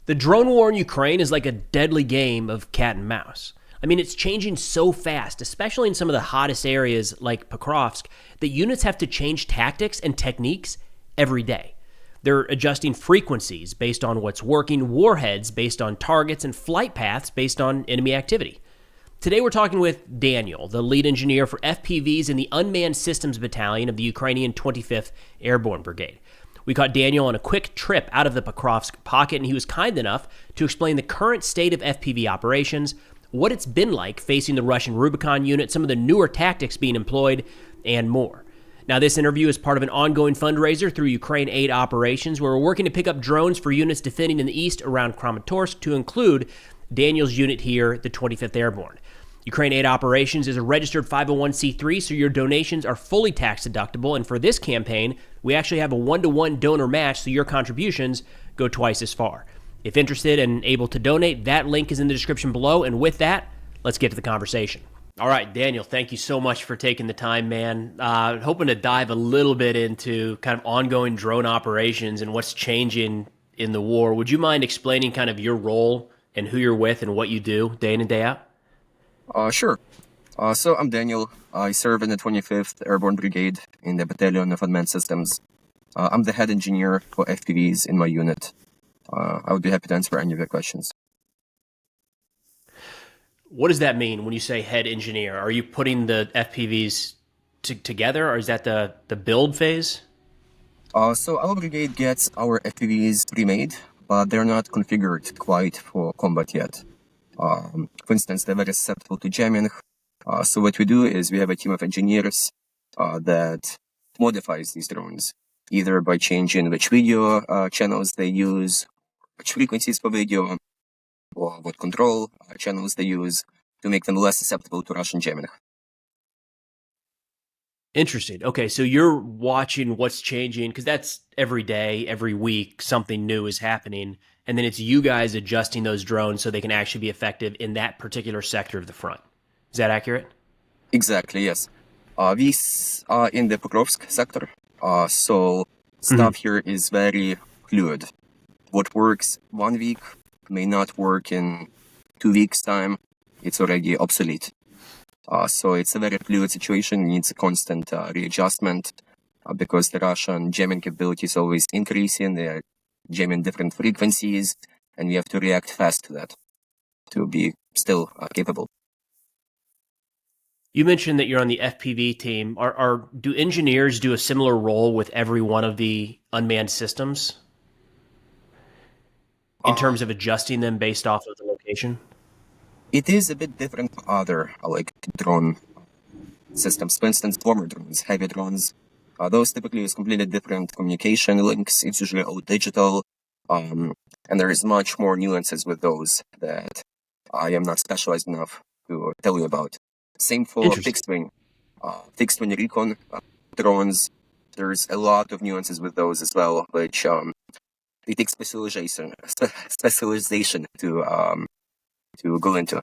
The drone war in Ukraine is like a deadly game of cat and mouse. I mean, it's changing so fast, especially in some of the hottest areas like Pokrovsk, that units have to change tactics and techniques every day. They're adjusting frequencies based on what's working, warheads based on targets, and flight paths based on enemy activity. Today we're talking with Daniel, the lead engineer for FPVs in the Unmanned Systems Battalion of the Ukrainian 25th Airborne Brigade. We caught Daniel on a quick trip out of the Pokrovsk pocket, and he was kind enough to explain the current state of FPV operations, what it's been like facing the Russian Rubicon unit, some of the newer tactics being employed, and more. Now, this interview is part of an ongoing fundraiser through Ukraine Aid Operations, where we're working to pick up drones for units defending in the east around Kramatorsk, to include Daniel's unit here, the 25th Airborne. Ukraine Aid Operations is a registered 501c3, so your donations are fully tax deductible. And for this campaign, we actually have a one-to-one donor match, so your contributions go twice as far. If interested and able to donate, that link is in the description below. And with that, let's get to the conversation. All right, Daniel, thank you so much for taking the time, man. Hoping to dive a little bit into kind of ongoing drone operations and what's changing in the war. Would you mind explaining kind of your role and who you're with and what you do day in and day out? Sure. So I'm Daniel. I serve in the 25th Airborne Brigade in the Battalion of Unmanned Systems. I'm the head engineer for FPVs in my unit. I would be happy to answer any of your questions. What does that mean when you say head engineer? Are you putting the FPVs together, or is that the build phase? So our brigade gets our FPVs pre-made, but they're not configured quite for combat yet. For instance, they're very susceptible to jamming. So what we do is we have a team of engineers that modifies these drones, either by changing which video channels they use, which frequencies for video, or what control channels they use to make them less susceptible to Russian jamming. Interesting. Okay, so you're watching what's changing, because that's every day, every week, something new is happening, and then it's you guys adjusting those drones so they can actually be effective in that particular sector of the front. Is that accurate? Exactly, yes. We are in the Pokrovsk sector, so stuff here is very fluid. What works 1 week may not work in 2 weeks' time. It's already obsolete. So it's a very fluid situation. It needs a constant readjustment because the Russian jamming capability is always increasing. They're jamming different frequencies, and we have to react fast to that to be still capable. You mentioned that you're on the FPV team. Do engineers do a similar role with every one of the unmanned systems in terms of adjusting them based off of the location? It is a bit different from other drone systems. For instance, bomber drones, heavy drones. Those typically use completely different communication links. It's usually all digital, and there is much more nuances with those that I am not specialized enough to tell you about. Same for fixed wing recon drones. There's a lot of nuances with those as well, which it takes specialization to go into.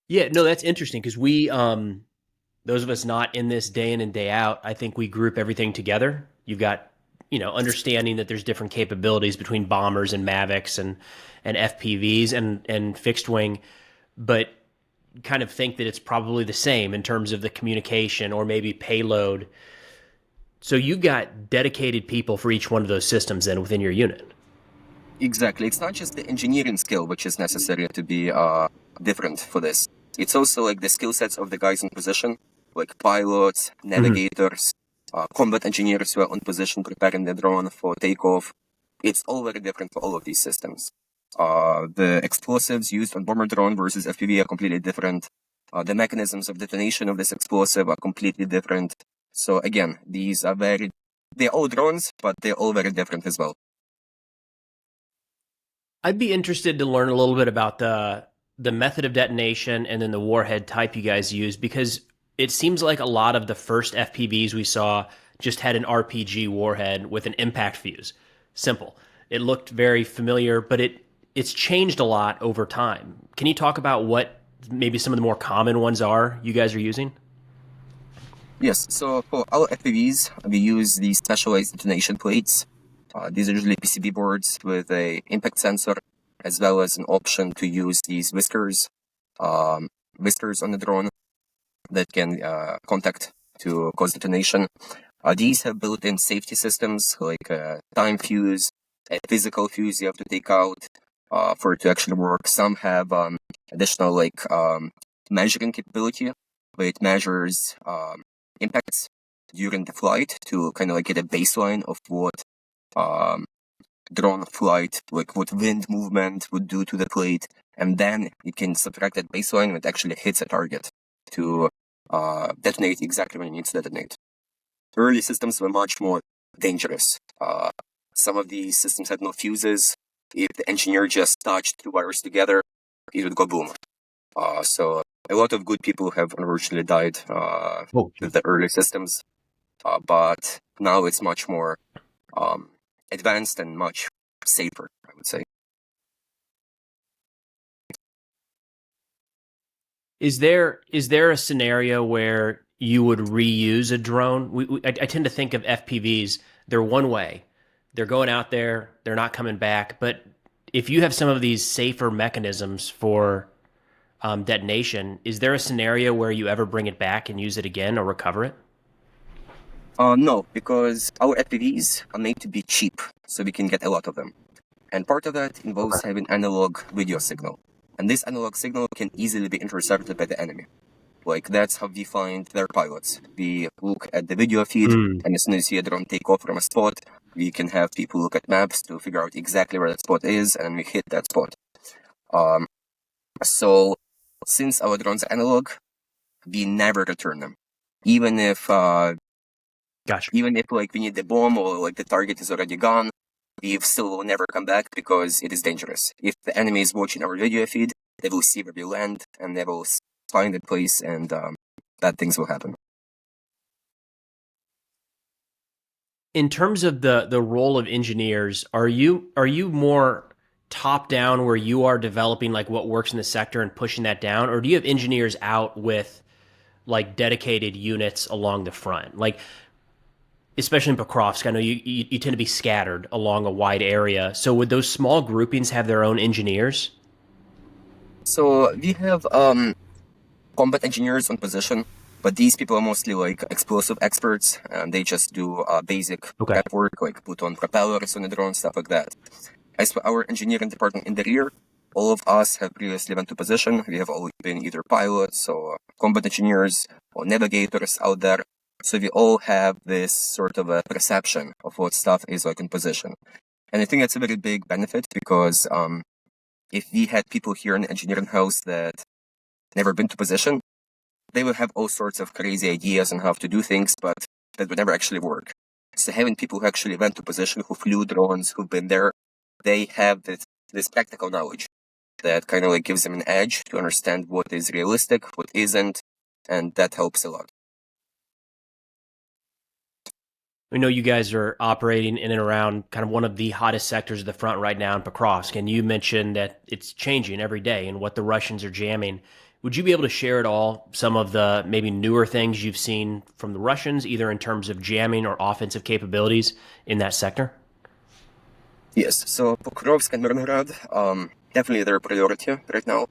Yeah, no, that's interesting, because we, those of us not in this day in and day out, I think we group everything together. You've got, understanding that there's different capabilities between bombers and Mavics and FPVs and fixed wing, but kind of think that it's probably the same in terms of the communication or maybe payload. So you've got dedicated people for each one of those systems then within your unit. Exactly. It's not just the engineering skill which is necessary to be different for this. It's also the skill sets of the guys in position, like pilots, navigators, combat engineers who are on position preparing the drone for takeoff. It's all very different for all of these systems. The explosives used on bomber drone versus FPV are completely different. The mechanisms of detonation of this explosive are completely different. So again, they're all drones, but they're all very different as well. I'd be interested to learn a little bit about the method of detonation and then the warhead type you guys use, because it seems like a lot of the first FPVs we saw just had an RPG warhead with an impact fuse. Simple. It looked very familiar, but it's changed a lot over time. Can you talk about what maybe some of the more common ones are you guys are using? Yes, so for our FPVs, we use these specialized detonation plates. These are usually PCB boards with a impact sensor, as well as an option to use these whiskers on the drone that can contact to cause detonation. These have built-in safety systems like a time fuse, a physical fuse you have to take out for it to actually work. Some have additional measuring capability, where it measures impacts during the flight to kind of like get a baseline of what drone flight, like what wind movement would do to the plate, and then you can subtract that baseline when it actually hits a target to detonate exactly when it needs to detonate. Early systems were much more dangerous. Some of these systems had no fuses. If the engineer just touched two wires together, it would go boom. So a lot of good people have unfortunately died with the early systems. But now it's much more advanced and much safer, I would say. Is there a scenario where you would reuse a drone? I tend to think of FPVs. They're one way. They're going out there. They're not coming back. But if you have some of these safer mechanisms for detonation, is there a scenario where you ever bring it back and use it again or recover it? No, because our FPVs are made to be cheap, so we can get a lot of them. And part of that involves having analog video signal. And this analog signal can easily be intercepted by the enemy. Like, that's how we find their pilots. We look at the video feed, and as soon as you see a drone take off from a spot, we can have people look at maps to figure out exactly where that spot is, and we hit that spot. So, since our drones are analog, we never return them. Even if like we need the bomb or like the target is already gone, we still will never come back because it is dangerous. If the enemy is watching our video feed, they will see where we land and they will find the place, and bad things will happen. In terms of the role of engineers, are you more top down where you are developing like what works in the sector and pushing that down, or do you have engineers out with like dedicated units along the front? Like, especially in Pokrovsk, I know you tend to be scattered along a wide area. So would those small groupings have their own engineers? So we have combat engineers on position, but these people are mostly like explosive experts, and they just do basic prep work, like put on propellers on the drone, stuff like that. As for our engineering department in the rear, all of us have previously went to position. We have all been either pilots or combat engineers or navigators out there. So we all have this sort of a perception of what stuff is like in position. And I think that's a very big benefit because if we had people here in the engineering house that never been to position, they would have all sorts of crazy ideas on how to do things, but that would never actually work. So having people who actually went to position, who flew drones, who've been there, they have this practical knowledge that kind of like gives them an edge to understand what is realistic, what isn't, and that helps a lot. We know you guys are operating in and around kind of one of the hottest sectors of the front right now in Pokrovsk, and you mentioned that it's changing every day and what the Russians are jamming. Would you be able to share at all some of the maybe newer things you've seen from the Russians, either in terms of jamming or offensive capabilities in that sector? Yes, so Pokrovsk and Myrnograd, definitely their priority right now.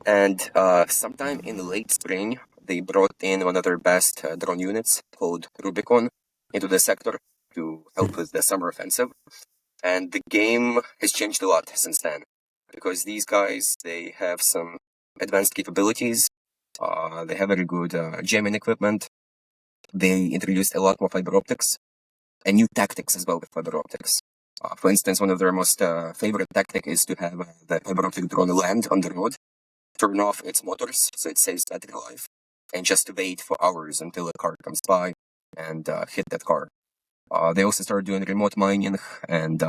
And sometime in late spring, they brought in one of their best drone units called Rubicon into the sector to help with the summer offensive. And the game has changed a lot since then, because these guys, they have some advanced capabilities. They have very good jamming equipment. They introduced a lot more fiber optics and new tactics as well with fiber optics. For instance, one of their most favorite tactic is to have the fiber optic drone land on the road, turn off its motors so it saves battery life, and just wait for hours until a car comes by and hit that car. They also started doing remote mining and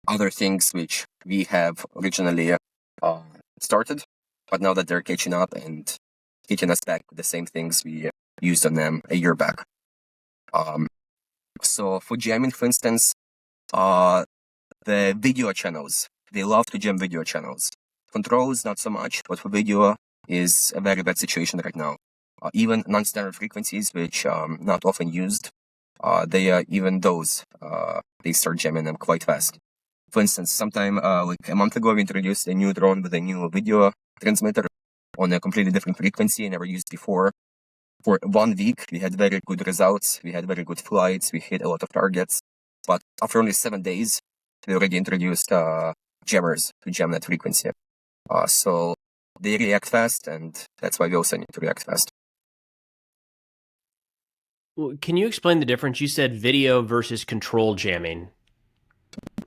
other things which we have originally started, but now that they're catching up and hitting us back with the same things we used on them a year back. So for jamming, for instance, the video channels, they love to jam video channels. Controls, not so much, but for video is a very bad situation right now. Even non-standard frequencies, which not often used, even those they start jamming them quite fast. For instance, sometime like a month ago, we introduced a new drone with a new video transmitter on a completely different frequency, never used before. For 1 week, we had very good results. We had very good flights. We hit a lot of targets. But after only 7 days, we already introduced jammers to jam that frequency. So they react fast, and that's why we also need to react fast. Well, can you explain the difference? You said video versus control jamming.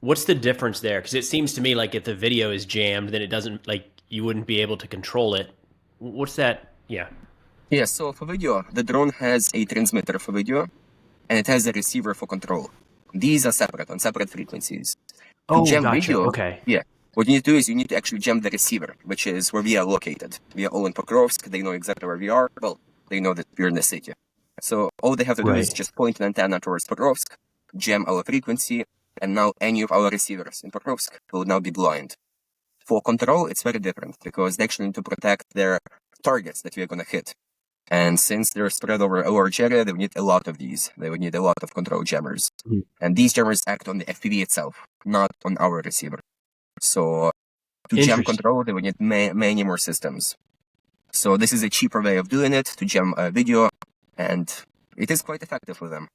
What's the difference there? Because it seems to me like if the video is jammed, then it doesn't, like, you wouldn't be able to control it. What's that? Yeah. Yeah, so for video, the drone has a transmitter for video, and it has a receiver for control. These are separate, on separate frequencies. To jam gotcha. video, Okay. yeah, what you need to do is you need to actually jam the receiver, which is where we are located. We are all in Pokrovsk. They know exactly where we are. Well, they know that we're in the city. So all they have to do is just point an antenna towards Pokrovsk, jam our frequency, and now any of our receivers in Pokrovsk will now be blind. For control, it's very different because they actually need to protect their targets that we are going to hit. And since they're spread over a large area, they would need a lot of these. They would need a lot of control jammers. And these jammers act on the FPV itself, not on our receiver. So to jam control, they would need many more systems. So this is a cheaper way of doing it, to jam a video, and it is quite effective for them.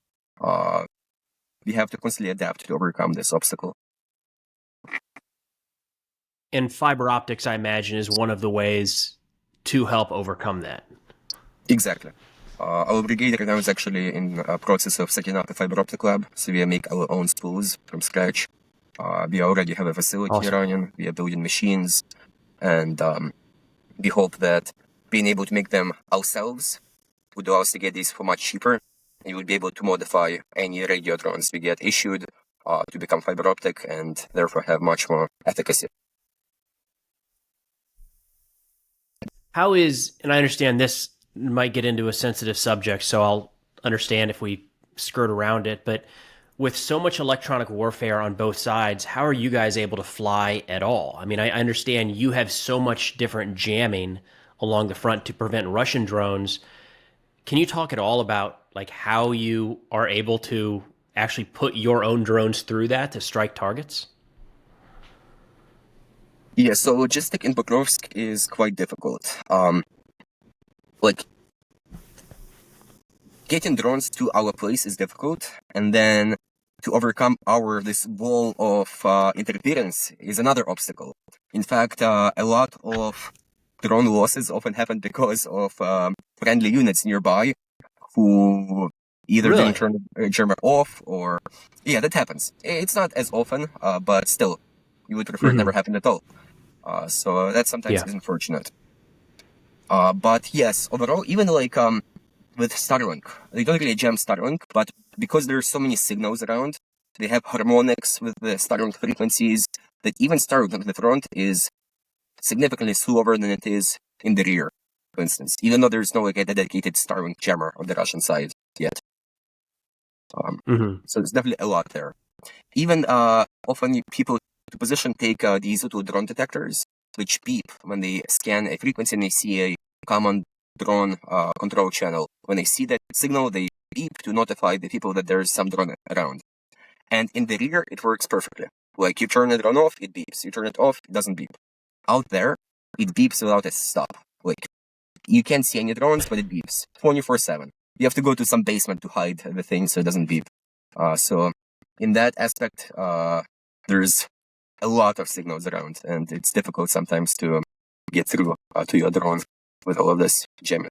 We have to constantly adapt to overcome this obstacle. And fiber optics, I imagine, is one of the ways to help overcome that. Exactly. Our brigade right now is actually in a process of setting up a fiber optic lab, so we make our own spools from scratch. We already have a facility running, we are building machines, and we hope that being able to make them ourselves would allow us to get these for much cheaper, and you would be able to modify any radio drones we get issued to become fiber optic and therefore have much more efficacy. How is, and I understand this might get into a sensitive subject, so I'll understand if we skirt around it, but with so much electronic warfare on both sides, how are you guys able to fly at all? I mean, I understand you have so much different jamming along the front to prevent Russian drones. Can you talk at all about like how you are able to actually put your own drones through that to strike targets? Yeah, so logistic in Pokrovsk is quite difficult. Like, getting drones to our place is difficult, and then to overcome this wall of interference is another obstacle. In fact, a lot of drone losses often happen because of friendly units nearby who either didn't turn the jammer off, or yeah, that happens. It's not as often, but still, you would prefer it never happened at all. So that sometimes is unfortunate. But yes, overall, even like with Starlink, they don't really jam Starlink, but because there are so many signals around, they have harmonics with the Starlink frequencies, that even Starlink in the front is significantly slower than it is in the rear, for instance, even though there's no like a dedicated Starlink jammer on the Russian side yet. So there's definitely a lot there. Even often people to position take these little drone detectors, which beep when they scan a frequency and they see a common drone control channel. When they see that signal, they beep to notify the people that there's some drone around. And in the rear, it works perfectly. Like, you turn the drone off, it beeps. You turn it off, it doesn't beep. Out there, it beeps without a stop. Like, you can't see any drones, but it beeps 24/7. You have to go to some basement to hide the thing so it doesn't beep. So in that aspect, there's a lot of signals around, and it's difficult sometimes to get through to your drone with all of this jamming.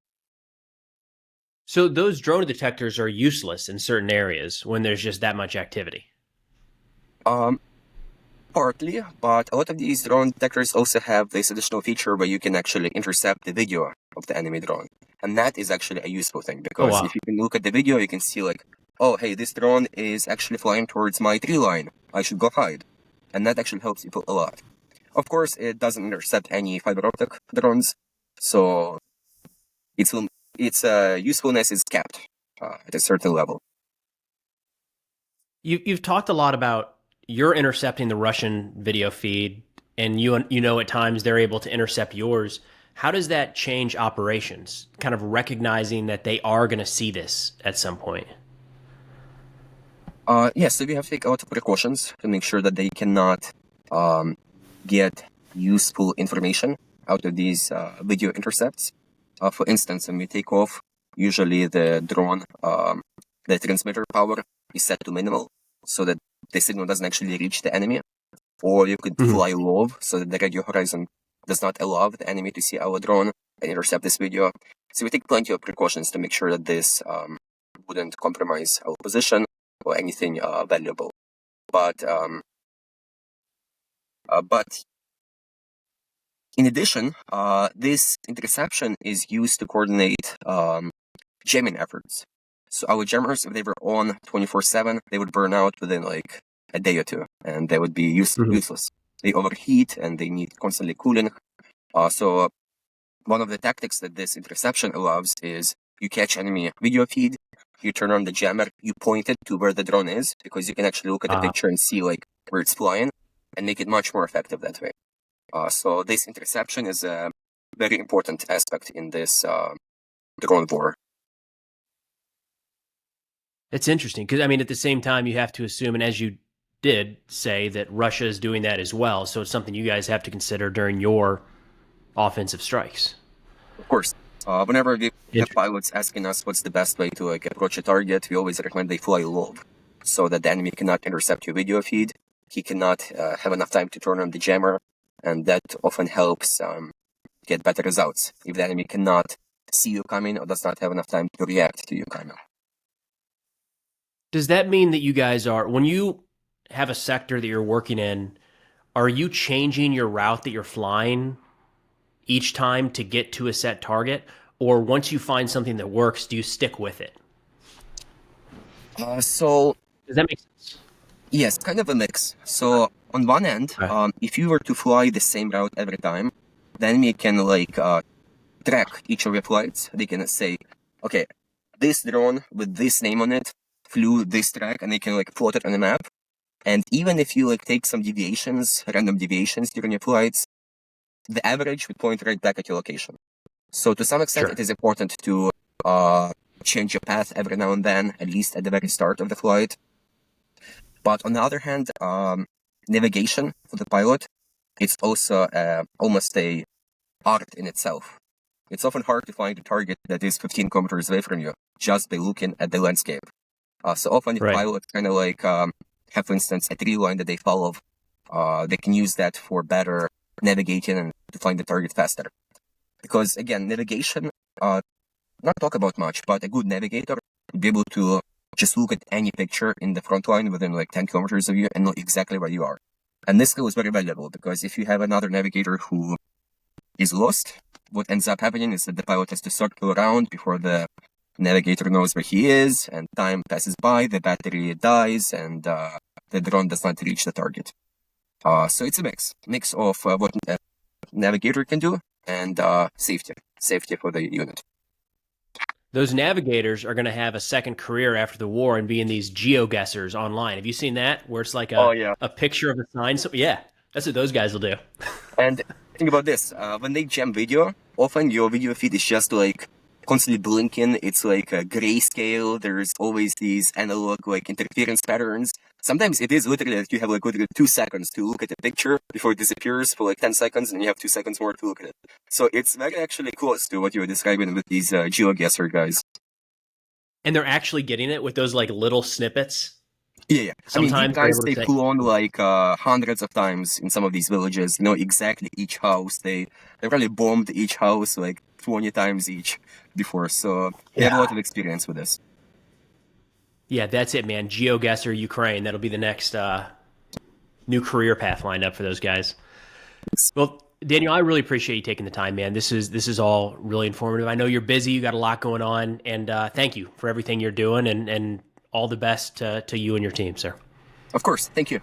So those drone detectors are useless in certain areas when there's just that much activity? Partly, but a lot of these drone detectors also have this additional feature where you can actually intercept the video of the enemy drone. And that is actually a useful thing, because if you can look at the video, you can see like, oh, hey, this drone is actually flying towards my tree line. I should go hide. And that actually helps people a lot. Of course, it doesn't intercept any fiber optic drones, so its usefulness is capped at a certain level. You've talked a lot about you're intercepting the Russian video feed, and you know at times they're able to intercept yours. How does that change operations? Kind of recognizing that they are going to see this at some point. So we have to take a lot of precautions to make sure that they cannot get useful information out of these video intercepts. For instance, when we take off, usually the drone, the transmitter power is set to minimal so that the signal doesn't actually reach the enemy. Or you could fly low so that the radio horizon does not allow the enemy to see our drone and intercept this video. So we take plenty of precautions to make sure that this wouldn't compromise our position or anything valuable. But in addition, this interception is used to coordinate jamming efforts. So our jammers, if they were on 24/7, they would burn out within like a day or two, and they would be useless. They overheat and they need constantly cooling. So one of the tactics that this interception allows is you catch enemy video feed, you turn on the jammer, you point it to where the drone is, because you can actually look at the picture and see like where it's flying, and make it much more effective that way. So this interception is a very important aspect in this drone war. It's interesting because, I mean, at the same time, you have to assume, and as you did say, that Russia is doing that as well. So it's something you guys have to consider during your offensive strikes. Of course. Whenever we have pilots asking us what's the best way to like approach a target, we always recommend they fly low so that the enemy cannot intercept your video feed. He cannot have enough time to turn on the jammer, and that often helps get better results if the enemy cannot see you coming or does not have enough time to react to you coming. Does that mean that you guys are, when you have a sector that you're working in, are you changing your route that you're flying each time to get to a set target? Or once you find something that works, do you stick with it? So does that make sense? Yes, kind of a mix. So on one end, if you were to fly the same route every time, the enemy can like track each of your flights. They can say, okay, this drone with this name on it flew this track, and they can like plot it on the map. And even if you like take some deviations, random deviations during your flights, the average would point right back at your location. So to some extent, it is important to change your path every now and then, at least at the very start of the flight. But on the other hand, navigation for the pilot, it's also almost a art in itself. It's often hard to find a target that is 15 kilometers away from you just by looking at the landscape. So often if pilots kind of like have, for instance, a tree line that they follow, they can use that for better navigating and to find the target faster. Because again, navigation, not talk about much, but a good navigator would be able to just look at any picture in the front line within like 10 kilometers of you and know exactly where you are. And this skill is very valuable because if you have another navigator who is lost, what ends up happening is that the pilot has to circle around before the navigator knows where he is, and time passes by, the battery dies, and the drone does not reach the target. So it's a mix of what a navigator can do and safety for the unit. Those navigators are going to have a second career after the war and be in these geoguessers online. Have you seen that? Where it's like a picture of a sign? So, yeah, that's what those guys will do. And think about this. When they jam video, often your video feed is just like constantly blinking. It's like a grayscale. There's always these analog like interference patterns. Sometimes it is literally that you have like literally 2 seconds to look at the picture before it disappears for like 10 seconds, and you have 2 seconds more to look at it. So it's very actually close to what you were describing with these geoguesser guys. And they're actually getting it with those like little snippets. Yeah. Sometimes I mean, these guys, they flew on like hundreds of times in some of these villages, know exactly each house. They probably bombed each house like 20 times each before. So they have a lot of experience with this. Yeah, that's it, man. GeoGuessr Ukraine. That'll be the next new career path lined up for those guys. Well, Daniel, I really appreciate you taking the time, man. This is all really informative. I know you're busy. You got a lot going on. And thank you for everything you're doing, and all the best to you and your team, sir. Of course. Thank you.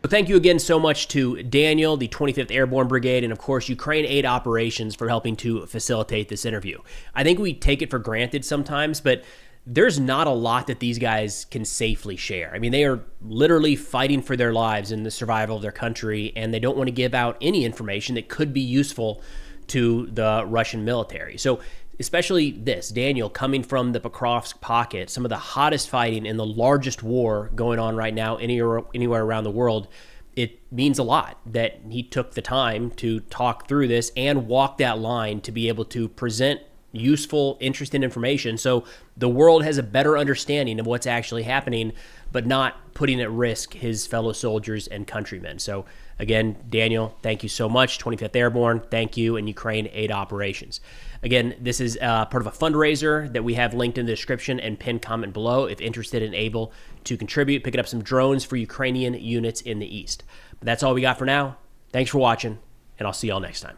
So thank you again so much to Daniel, the 25th Airborne Brigade, and of course, Ukraine Aid Operations for helping to facilitate this interview. I think we take it for granted sometimes, but there's not a lot that these guys can safely share. I mean, they are literally fighting for their lives in the survival of their country, and they don't want to give out any information that could be useful to the Russian military. So especially this, Daniel, coming from the Pokrovsk pocket, some of the hottest fighting in the largest war going on right now anywhere around the world, it means a lot that he took the time to talk through this and walk that line to be able to present useful, interesting information so the world has a better understanding of what's actually happening, but not putting at risk his fellow soldiers and countrymen. So again, Daniel, thank you so much. 25th Airborne, thank you, and Ukraine Aid Operations. Again, this is part of a fundraiser that we have linked in the description and pinned comment below if interested and able to contribute, picking up some drones for Ukrainian units in the East. But that's all we got for now. Thanks for watching, and I'll see y'all next time.